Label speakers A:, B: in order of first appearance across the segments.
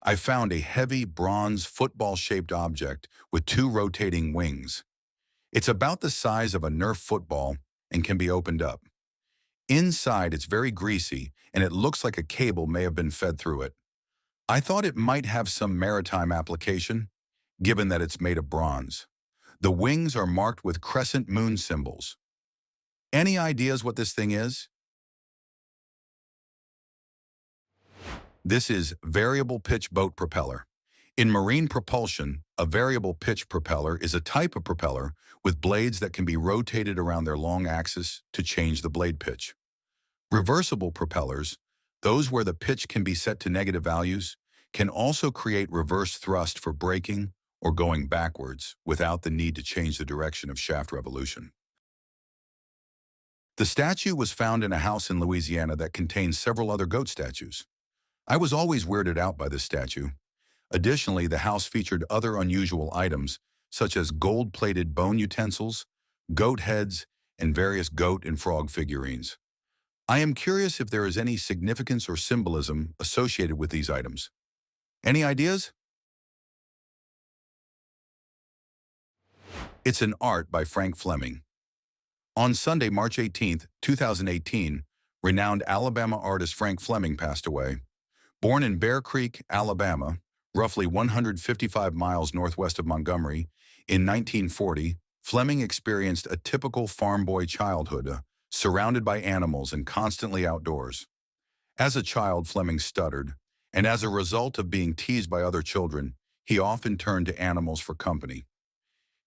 A: I found a heavy bronze football-shaped object with two rotating wings. It's about the size of a Nerf football and can be opened up. Inside, it's very greasy, and it looks like a cable may have been fed through it. I thought it might have some maritime application, given that it's made of bronze. The wings are marked with crescent moon symbols. Any ideas what this thing is? This is variable pitch boat propeller. In marine propulsion, a variable pitch propeller is a type of propeller with blades that can be rotated around their long axis to change the blade pitch. Reversible propellers, those where the pitch can be set to negative values, can also create reverse thrust for braking or going backwards without the need to change the direction of shaft revolution. The statue was found in a house in Louisiana that contains several other goat statues. I was always weirded out by this statue. Additionally, the house featured other unusual items, such as gold-plated bone utensils, goat heads, and various goat and frog figurines. I am curious if there is any significance or symbolism associated with these items. Any ideas? It's an art by Frank Fleming. On Sunday, March 18, 2018, renowned Alabama artist Frank Fleming passed away. Born in Bear Creek, Alabama, roughly 155 miles northwest of Montgomery, in 1940, Fleming experienced a typical farm boy childhood, surrounded by animals and constantly outdoors. As a child, Fleming stuttered, and as a result of being teased by other children, he often turned to animals for company.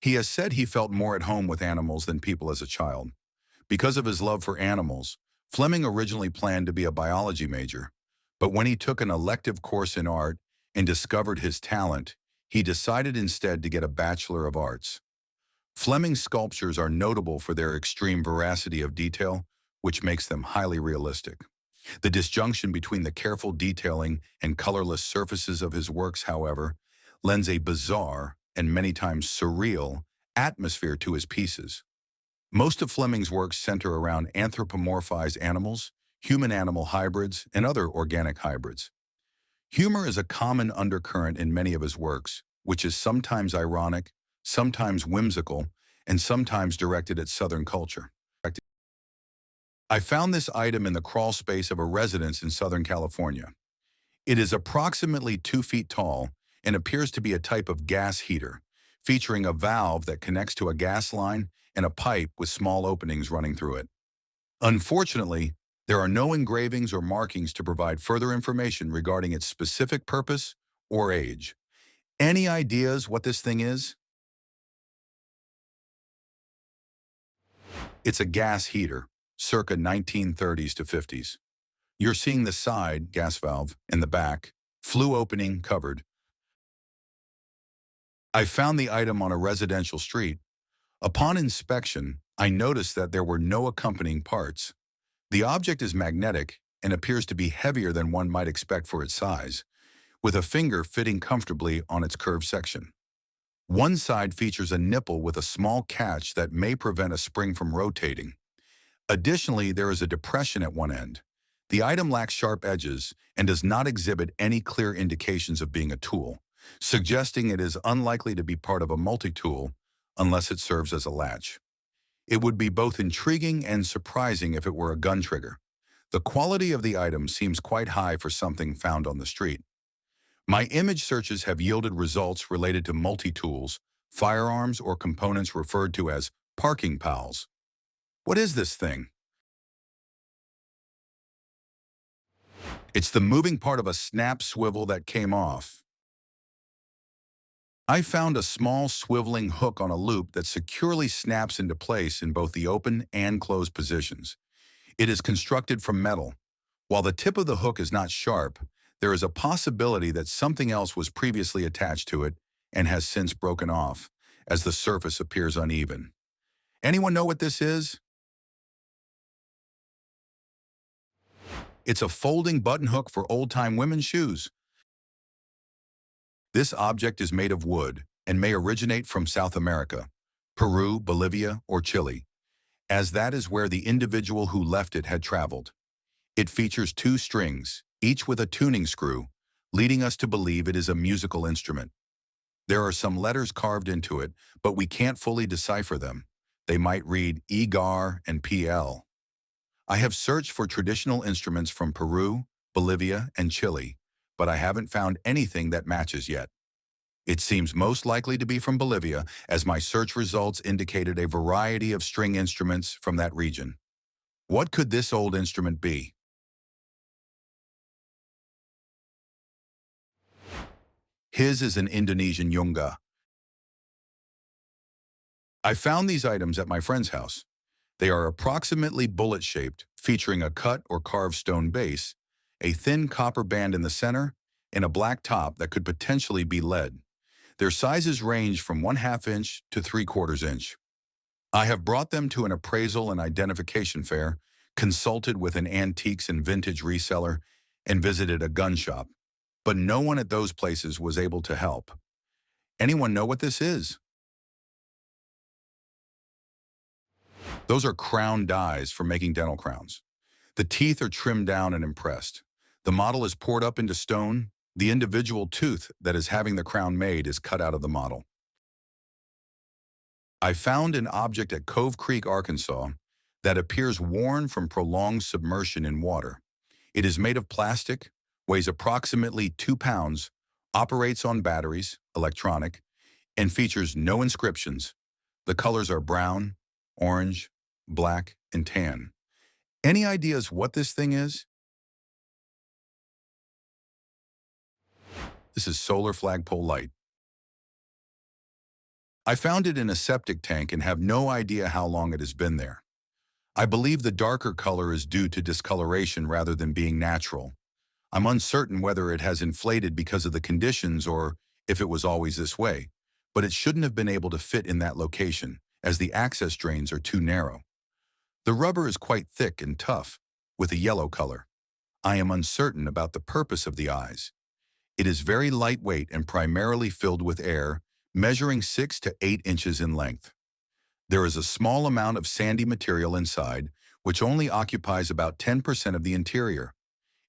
A: He has said he felt more at home with animals than people as a child. Because of his love for animals, Fleming originally planned to be a biology major, but when he took an elective course in art and discovered his talent, he decided instead to get a Bachelor of Arts. Fleming's sculptures are notable for their extreme veracity of detail, which makes them highly realistic. The disjunction between the careful detailing and colorless surfaces of his works, however, lends a bizarre and many times surreal atmosphere to his pieces. Most of Fleming's works center around anthropomorphized animals, human-animal hybrids, and other organic hybrids. Humor is a common undercurrent in many of his works, which is sometimes ironic, sometimes whimsical, and sometimes directed at Southern culture. I found this item in the crawl space of a residence in Southern California. It is approximately 2 feet tall and appears to be a type of gas heater, featuring a valve that connects to a gas line and a pipe with small openings running through it. Unfortunately, there are no engravings or markings to provide further information regarding its specific purpose or age. Any ideas what this thing is? It's a gas heater, circa 1930s to 50s. You're seeing the side, gas valve, and the back, flue opening covered. I found the item on a residential street. Upon inspection, I noticed that there were no accompanying parts. The object is magnetic and appears to be heavier than one might expect for its size, with a finger fitting comfortably on its curved section. One side features a nipple with a small catch that may prevent a spring from rotating. Additionally, there is a depression at one end. The item lacks sharp edges and does not exhibit any clear indications of being a tool, suggesting it is unlikely to be part of a multi-tool unless it serves as a latch. It would be both intriguing and surprising if it were a gun trigger. The quality of the item seems quite high for something found on the street. My image searches have yielded results related to multi-tools, firearms, or components referred to as parking pals. What is this thing? It's the moving part of a snap swivel that came off. I found a small swiveling hook on a loop that securely snaps into place in both the open and closed positions. It is constructed from metal. While the tip of the hook is not sharp, there is a possibility that something else was previously attached to it and has since broken off, as the surface appears uneven. Anyone know what this is? It's a folding button hook for old-time women's shoes. This object is made of wood and may originate from South America, Peru, Bolivia, or Chile, as that is where the individual who left it had traveled. It features 2 strings, each with a tuning screw, leading us to believe it is a musical instrument. There are some letters carved into it, but we can't fully decipher them. They might read EGAR and PL. I have searched for traditional instruments from Peru, Bolivia, and Chile, but I haven't found anything that matches yet. It seems most likely to be from Bolivia, as my search results indicated a variety of string instruments from that region. What could this old instrument be? His is an Indonesian yunga. I found these items at my friend's house. They are approximately bullet-shaped, featuring a cut or carved stone base, a thin copper band in the center, and a black top that could potentially be lead. Their sizes range from 1/2 inch to 3/4 inch. I have brought them to an appraisal and identification fair, consulted with an antiques and vintage reseller, and visited a gun shop. But no one at those places was able to help. Anyone know what this is? Those are crown dies for making dental crowns. The teeth are trimmed down and impressed. The model is poured up into stone. The individual tooth that is having the crown made is cut out of the model. I found an object at Cove Creek, Arkansas, that appears worn from prolonged submersion in water. It is made of plastic, weighs approximately 2 pounds, operates on batteries, electronic, and features no inscriptions. The colors are brown, orange, black, and tan. Any ideas what this thing is? This is solar flagpole light. I found it in a septic tank and have no idea how long it has been there. I believe the darker color is due to discoloration rather than being natural. I'm uncertain whether it has inflated because of the conditions or if it was always this way, but it shouldn't have been able to fit in that location, as the access drains are too narrow. The rubber is quite thick and tough, with a yellow color. I am uncertain about the purpose of the eyes. It is very lightweight and primarily filled with air, measuring 6 to 8 inches in length. There is a small amount of sandy material inside, which only occupies about 10% of the interior.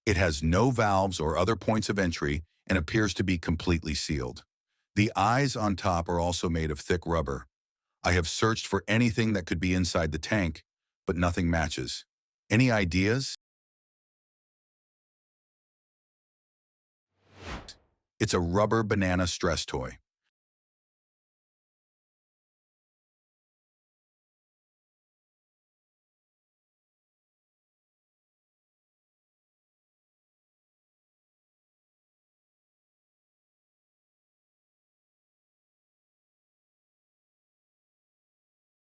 A: It has no valves or other points of entry and appears to be completely sealed. The eyes on top are also made of thick rubber. I have searched for anything that could be inside the tank, but nothing matches. Any ideas? It's a rubber banana stress toy.